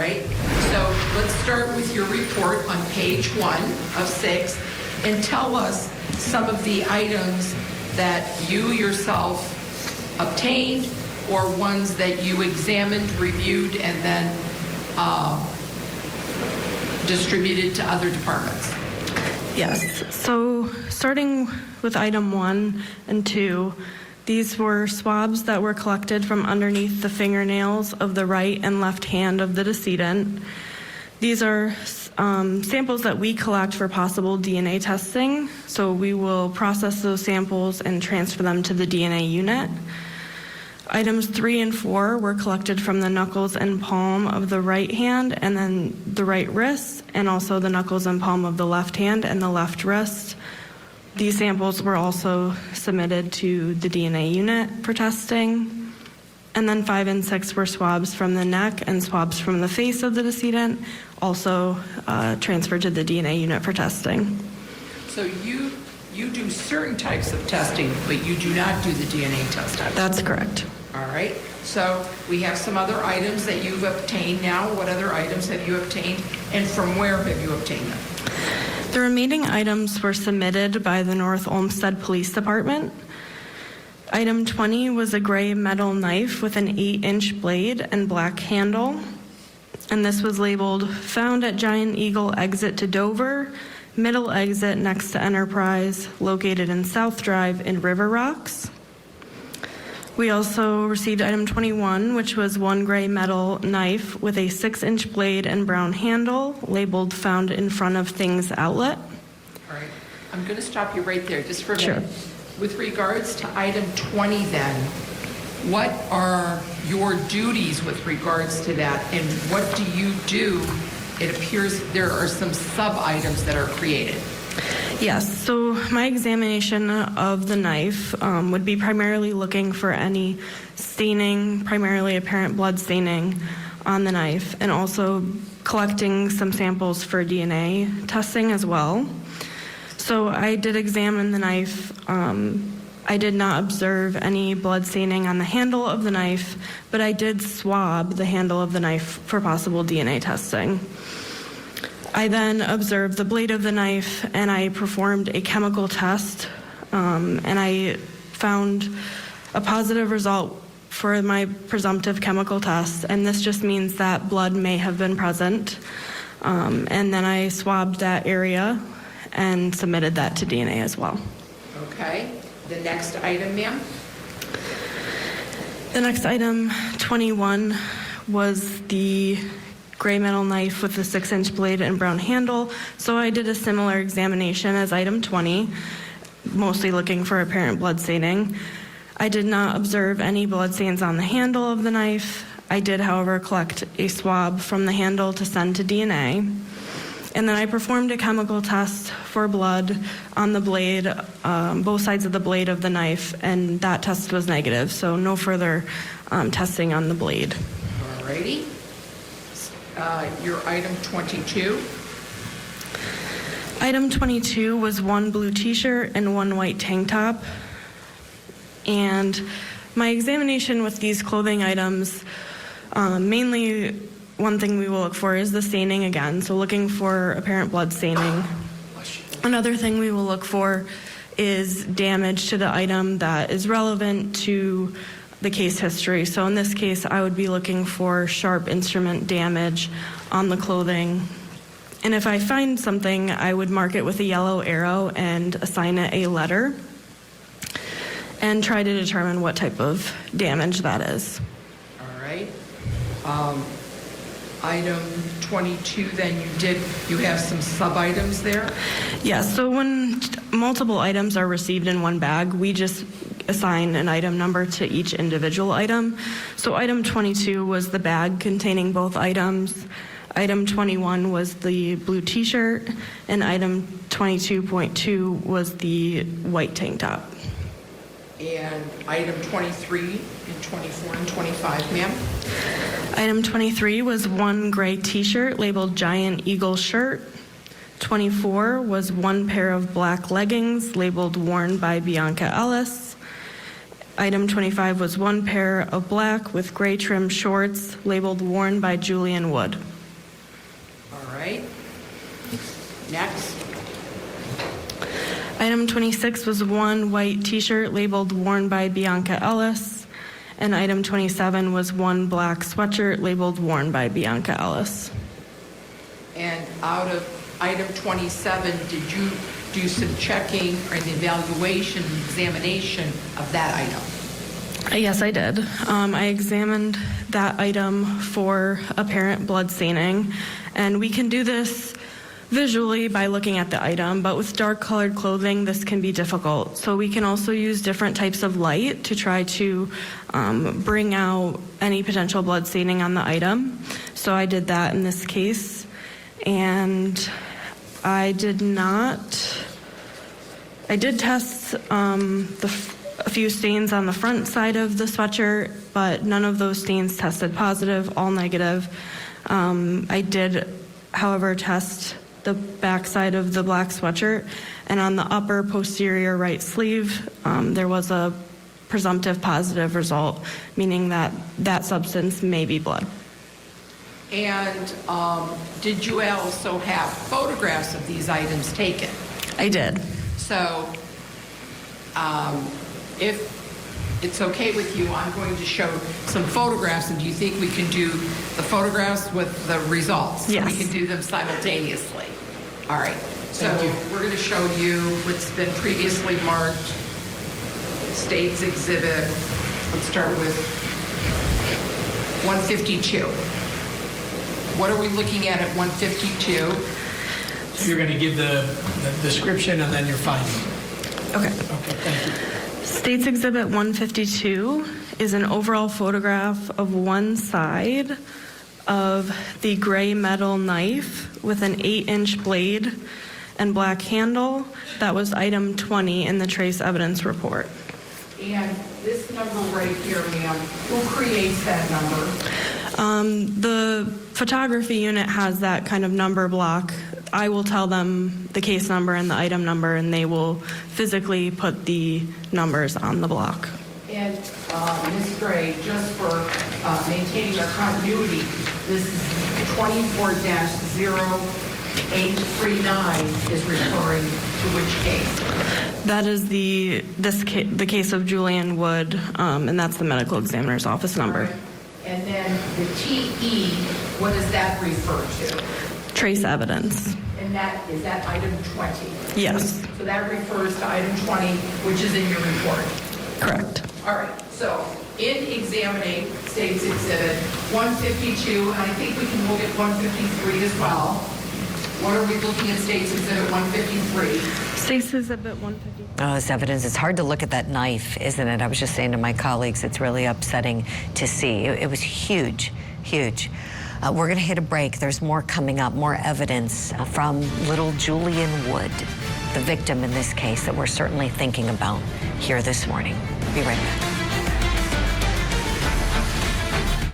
right, so let's start with your report on page 1 of 6 and tell us some of the items that you yourself obtained or ones that you examined, reviewed, and then distributed to other departments. Yes, so starting with item 1 and 2, these were swabs that were collected from underneath the fingernails of the right and left hand of the decedent. These are samples that we collect for possible DNA testing, so we will process those samples and transfer them to the DNA unit. Items 3 and 4 were collected from the knuckles and palm of the right hand and then the right wrist, and also the knuckles and palm of the left hand and the left wrist. These samples were also submitted to the DNA unit for testing. And then 5 and 6 were swabs from the neck and swabs from the face of the decedent, also transferred to the DNA unit for testing. So you do certain types of testing, but you do not do the DNA testing. That's correct. All right. So we have some other items that you've obtained now. What other items have you obtained, and from where have you obtained them? The remaining items were submitted by the North Olmsted Police Department. Item 20 was a gray metal knife with an 8-inch blade and black handle. And this was labeled, found at Giant Eagle exit to Dover, middle exit next to Enterprise, located in South Drive in River Rocks. We also received item 21, which was one gray metal knife with a 6-inch blade and brown handle, labeled found in front of Things Outlet. All right. I'm going to stop you right there just for a Sure. minute. With regards to item 20 then, what are your duties with regards to that, and what do you do? It appears there are some sub-items that are created. Yes, so my examination of the knife would be primarily looking for any staining, primarily apparent blood staining on the knife, and also collecting some samples for DNA testing as well. So I did examine the knife. I did not observe any blood staining on the handle of the knife, but I did swab the handle of the knife for possible DNA testing. I then observed the blade of the knife, and I performed a chemical test, and I found a positive result for my presumptive chemical test, and this just means that blood may have been present. And then I swabbed that area and submitted that to DNA as well. Okay. The next item, ma'am? The next item, 21, was the gray metal knife with the 6-inch blade and brown handle. So I did a similar examination as item 20, mostly looking for apparent blood staining. I did not observe any blood stains on the handle of the knife. I did, however, collect a swab from the handle to send to DNA. And then I performed a chemical test for blood on the blade, both sides of the blade of the knife, and that test was negative, so no further testing on the blade. All righty. Your item 22. Item 22 was one blue t-shirt and one white tank top. And my examination with these clothing items, mainly one thing we will look for is the staining again, so looking for apparent blood staining. Another thing we will look for is damage to the item that is relevant to the case history. So in this case, I would be looking for sharp instrument damage on the clothing. And if I find something, I would mark it with a yellow arrow and assign it a letter and try to determine what type of damage that is. All right. Item 22, then you have some sub-items there? Yes, so when multiple items are received in one bag, we just assign an item number to each individual item. So item 22 was the bag containing both items. Item 21 was the blue t-shirt, and item 22.2 was the white tank top. And item 23 and 24 and 25, ma'am? Item 23 was one gray t-shirt labeled Giant Eagle shirt. 24 was one pair of black leggings labeled worn by Bionca Ellis. Item 25 was one pair of black with gray trim shorts labeled worn by Julian Wood. right. Next. Item 26 was one white t-shirt labeled worn by Bionca Ellis, and item 27 was one black sweatshirt labeled worn by Bionca Ellis. And out of item 27, did you do some checking or an evaluation, examination of that item? Yes, I did. I examined that item for apparent blood staining, and we can do this visually by looking at the item, but with dark colored clothing, this can be difficult. So we can also use different types of light to try to bring out any potential blood staining on the item. So I did that in this case, and I did test a few stains on the front side of the sweatshirt, but none of those stains tested positive, all negative. I did, however, test the back side of the black sweatshirt, and on the upper posterior right sleeve, there was a presumptive positive result, meaning that that substance may be blood. And did you also have photographs of these items taken? I did. So if it's okay with you, I'm going to show some photographs, and do you think we can do the photographs with the results? Yes. We can do them simultaneously. All right. So we're going to show you what's been previously marked, State's Exhibit. Let's start with 152. What are we looking at 152? So you're going to give the description and then your finding. Okay. Okay, thank you. State's Exhibit 152 is an overall photograph of one side of the gray metal knife with an 8-inch blade and black handle. That was item 20 in the trace evidence report. And this number right here, ma'am, who creates that number? The photography unit has that kind of number block. I will tell them the case number and the item number, and they will physically put the numbers on the block. And Ms. Gray, just for maintaining our continuity, this is 24-0839 is referring to which case? That is the case of Julian Wood, and that's the medical examiner's office number. Right. And then the TE, what does that refer to? Trace evidence. And is that item 20? Yes. So that refers to item 20, which is in your report. Correct. All right, so in examining State's Exhibit 152, and I think we can look at 153 as well. What are we looking at State's Exhibit 153? State's Exhibit 153. Oh, this evidence. It's hard to look at that knife, isn't it? I was just saying to my colleagues, it's really upsetting to see. It was huge, huge. We're going to hit a break. There's more coming up, more evidence from little Julian Wood, the victim in this case that we're certainly thinking about here this morning. Be right back.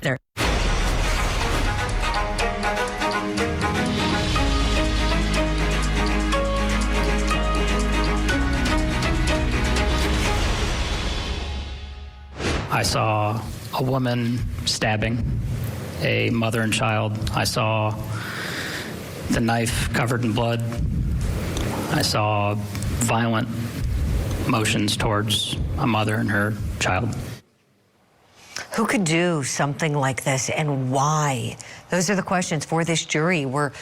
There. I saw a woman stabbing a mother and child. I saw the knife covered in blood. I saw violent motions towards a mother and her child. Who could do something like this and why? Those are the questions for this jury. We're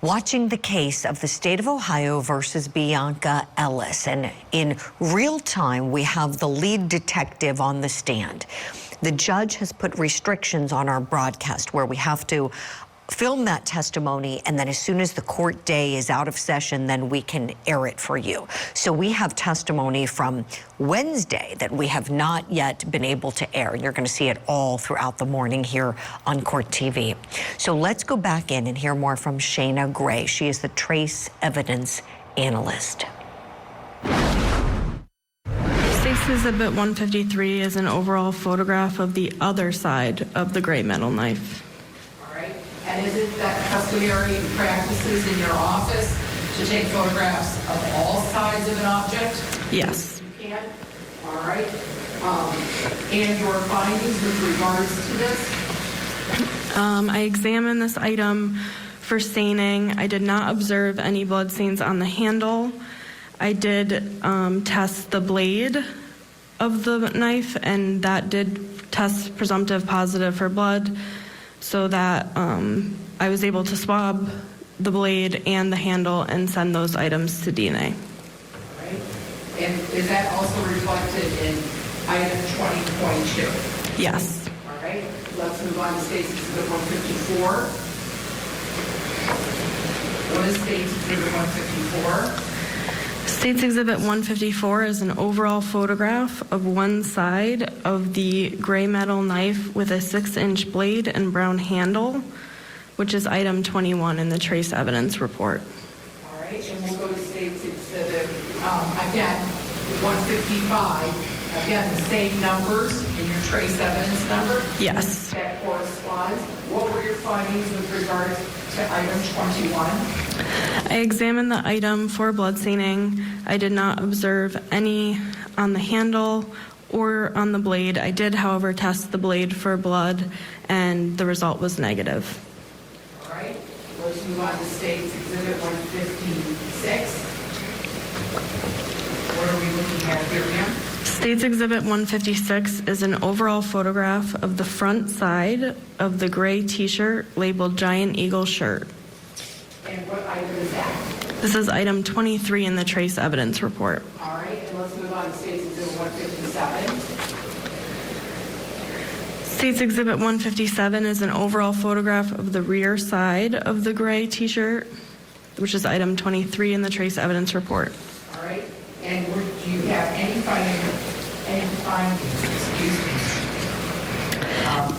watching the case of the state of Ohio versus Bionca Ellis. And in real time, we have the lead detective on the stand. The judge has put restrictions on our broadcast where we have to film that testimony, and then as soon as the court day is out of session, then we can air it for you. So we have testimony from Wednesday that we have not yet been able to air. You're going to see it all throughout the morning here on Court TV. So let's go back in and hear more from Shayna Gray. She is the trace evidence analyst. State's Exhibit 153 is an overall photograph of the other side of the gray metal knife. All right. And is it that customary practices in your office to take photographs of all sides of an object? Yes. You can? All right. And your findings with regards to this? I examined this item For staining, I did not observe any blood stains on the handle. I did test the blade of the knife, and that did test presumptive positive for blood, so that I was able to swab the blade and the handle and send those items to DNA. Right? And is that also reflected in item 20.2? Yes. All right, let's move on to State's Exhibit 154. What is State's Exhibit 154? State's Exhibit 154 is an overall photograph of one side of the gray metal knife with a 6-inch blade and brown handle, which is item 21 in the trace evidence report. All right, and we'll go to State's Exhibit, again, 155. Again, the same numbers in your trace evidence number? Yes. That corresponds. What were your findings with regards to item 21? I examined the item for blood staining. I did not observe any on the handle or on the blade. I did, however, test the blade for blood, and the result was negative. All right, let's move on to State's Exhibit 156. What are we looking at here, ma'am? State's Exhibit 156 is an overall photograph of the front side of the gray T-shirt labeled Giant Eagle shirt. And what item is that? This is item 23 in the trace evidence report. All right, and let's move on to State's Exhibit 157. State's Exhibit 157 is an overall photograph of the rear side of the gray T-shirt, which is item 23 in the trace evidence report. All right, and do you have any findings,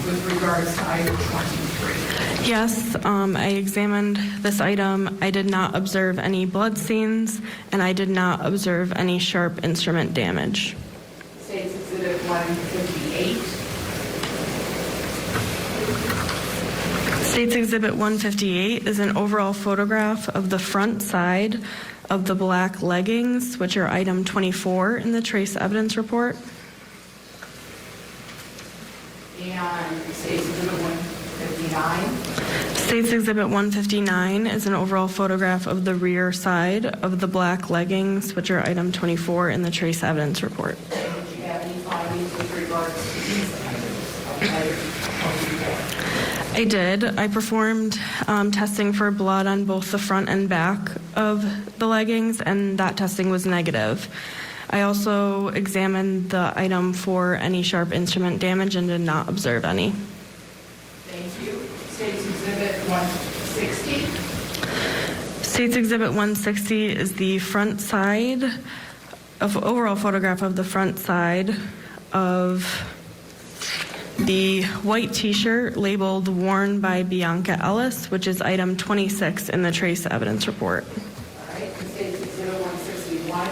with regards to item 23? Yes, I examined this item. I did not observe any blood stains, and I did not observe any sharp instrument damage. State's Exhibit 158. State's Exhibit 158 is an overall photograph of the front side of the black leggings, which are item 24 in the trace evidence report. And State's Exhibit 159. State's Exhibit 159 is an overall photograph of the rear side of the black leggings, which are item 24 in the trace evidence report. And did you have any findings with regards to these items of item 24? I did. I performed testing for blood on both the front and back of the leggings, and that testing was negative. I also examined the item for any sharp instrument damage and did not observe any. Thank you. State's Exhibit 160. State's Exhibit 160 is the front side of overall photograph of the front side of the white T-shirt labeled worn by Bionca Ellis, which is item 26 in the trace evidence report. All right, and State's Exhibit 161.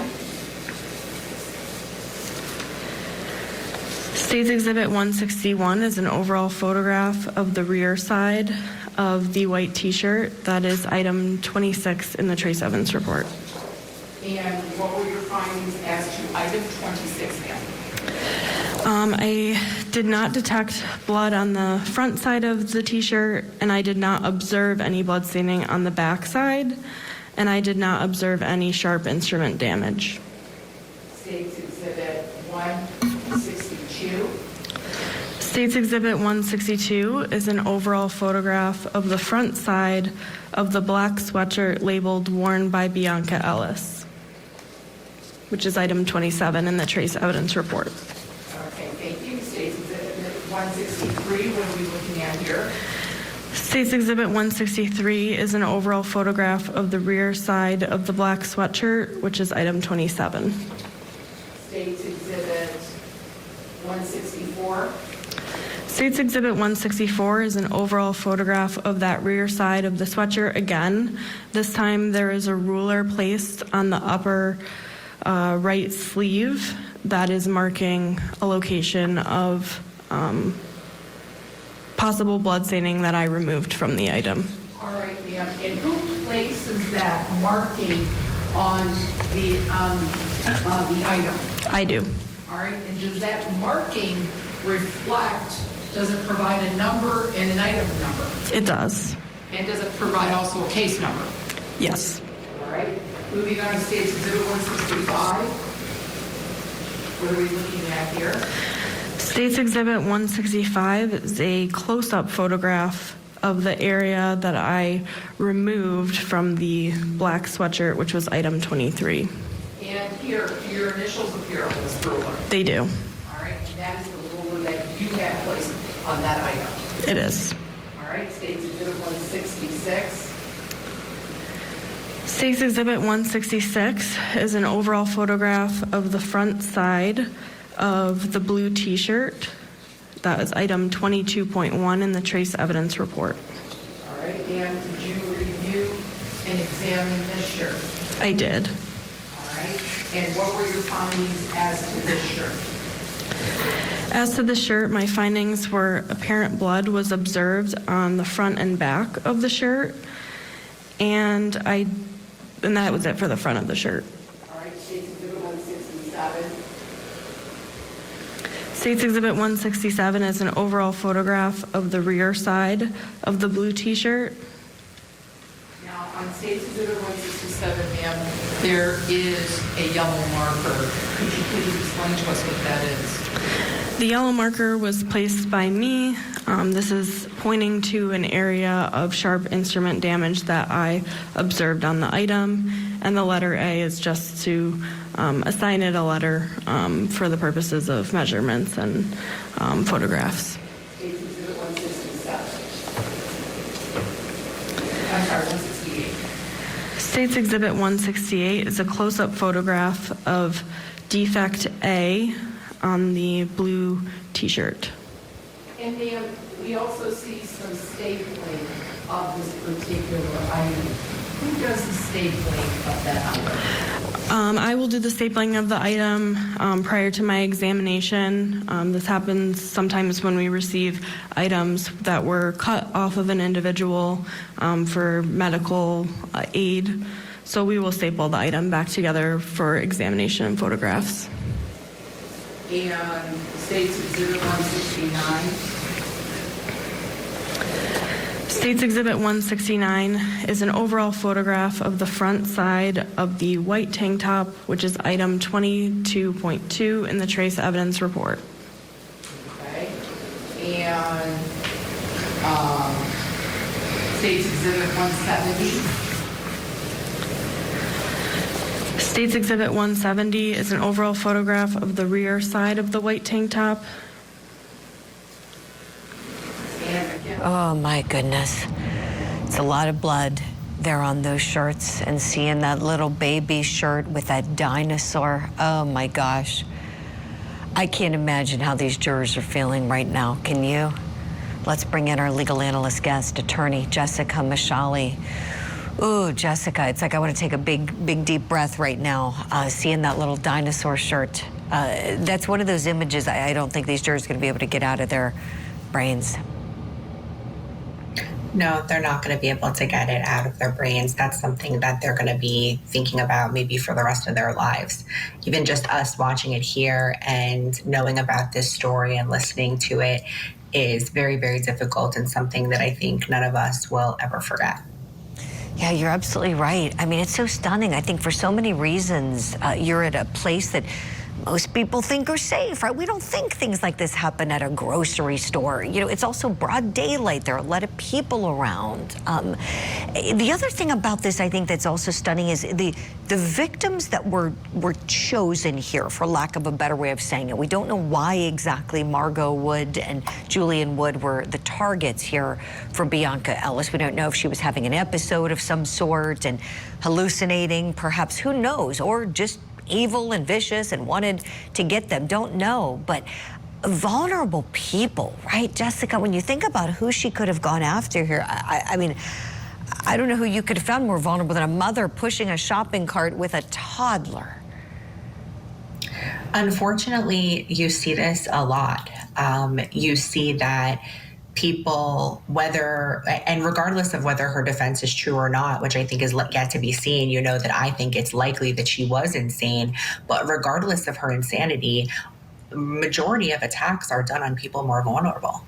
State's Exhibit 161 is an overall photograph of the rear side of the white T-shirt. That is item 26 in the trace evidence report. And what were your findings as to item 26, ma'am? I did not detect blood on the front side of the T-shirt, and I did not observe any blood staining on the back side, and I did not observe any sharp instrument damage. State's Exhibit 162. State's Exhibit 162 is an overall photograph of the front side of the black sweatshirt labeled worn by Bionca Ellis, which is item 27 in the trace evidence report. Okay, thank you. State's Exhibit 163, what are we looking at here? State's Exhibit 163 is an overall photograph of the rear side of the black sweatshirt, which is item 27. State's Exhibit 164. State's Exhibit 164 is an overall photograph of that rear side of the sweatshirt again. This time there is a ruler placed on the upper right sleeve that is marking a location of possible blood staining that I removed from the item. All right, ma'am. And who places that marking on the item? I do. All right, and does that marking reflect, does it provide a number and an item number? It does. And does it provide also a case number? Yes. All right. Moving on to State's Exhibit 165. What are we looking at here? State's Exhibit 165 is a close-up photograph of the area that I removed from the black sweatshirt, which was item 23. And here, do your initials appear on this ruler? They do. All right. And that is the ruler that you have placed on that item. It is. All right. State's Exhibit 166. State's Exhibit 166 is an overall photograph of the front side of the blue T-shirt. That is item 22.1 in the trace evidence report. All right. And did you review and examine this shirt? I did. All right. And what were your findings as to this shirt? As to the shirt, my findings were apparent blood was observed on the front and back of the shirt, and that was it for the front of the shirt. All right. State's Exhibit 167. State's Exhibit 167 is an overall photograph of the rear side of the blue T-shirt. Now, on State's Exhibit 167, ma'am, there is a yellow marker. Could you please explain to us what that is? The yellow marker was placed by me. This is pointing to an area of sharp instrument damage that I observed on the item, and the letter A is just to assign it a letter for the purposes of measurements and photographs. State's Exhibit 167. I'm sorry, 168. State's Exhibit 168 is a close-up photograph of defect A on the blue T-shirt. And ma'am, we also see some stapling of this particular item. Who does the stapling of that item? I will do the stapling of the item prior to my examination. This happens sometimes when we receive items that were cut off of an individual for medical aid. So we will staple the item back together for examination and photographs. And State's Exhibit 169. State's Exhibit 169 is an overall photograph of the front side of the white tank top, which is item 22.2 in the trace evidence report. Okay. And State's Exhibit 170. State's Exhibit 170 is an overall photograph of the rear side of the white tank top. And again, Oh my goodness. It's a lot of blood there on those shirts, and seeing that little baby shirt with that dinosaur. Oh my gosh. I can't imagine how these jurors are feeling right now. Can you? Let's bring in our legal analyst guest, attorney Jessica Mashali. Ooh, Jessica, it's like I want to take a big, deep breath right now, seeing that little dinosaur shirt. That's one of those images I don't think these jurors are going to be able to get out of their brains. No, they're not going to be able to get it out of their brains. That's something that they're going to be thinking about maybe for the rest of their lives. Even just us watching it here and knowing about this story and listening to it is very, very difficult, and something that I think none of us will ever forget. Yeah, you're absolutely right. I mean, it's so stunning. I think for so many reasons, you're at a place that most people think are safe, right? We don't think things like this happen at a grocery store. You know, it's also broad daylight. There are a lot of people around. The other thing about this, I think, that's also stunning is the victims that were chosen here, for lack of a better way of saying it. We don't know why exactly Margot Wood and Julian Wood were the targets here for Bionca Ellis. We don't know if she was having an episode of some sort and hallucinating, perhaps, who knows, or just evil and vicious and wanted to get them. Don't know, but vulnerable people, right, Jessica? When you think about who she could have gone after here, I mean, I don't know who you could have found more vulnerable than a mother pushing a shopping cart with a toddler. Unfortunately, you see this a lot. You see that people, whether, and regardless of whether her defense is true or not, which I think is yet to be seen, you know that I think it's likely that she was insane, but regardless of her insanity, majority of attacks are done on people more vulnerable.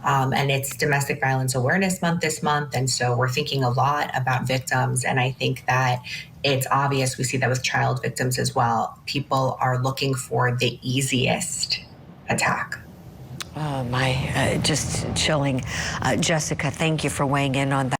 And it's Domestic Violence Awareness Month this month. And so we're thinking a lot about victims. And I think that it's obvious, we see that with child victims as well. People are looking for the easiest attack. Oh, my, just chilling. Jessica, thank you for weighing in on that.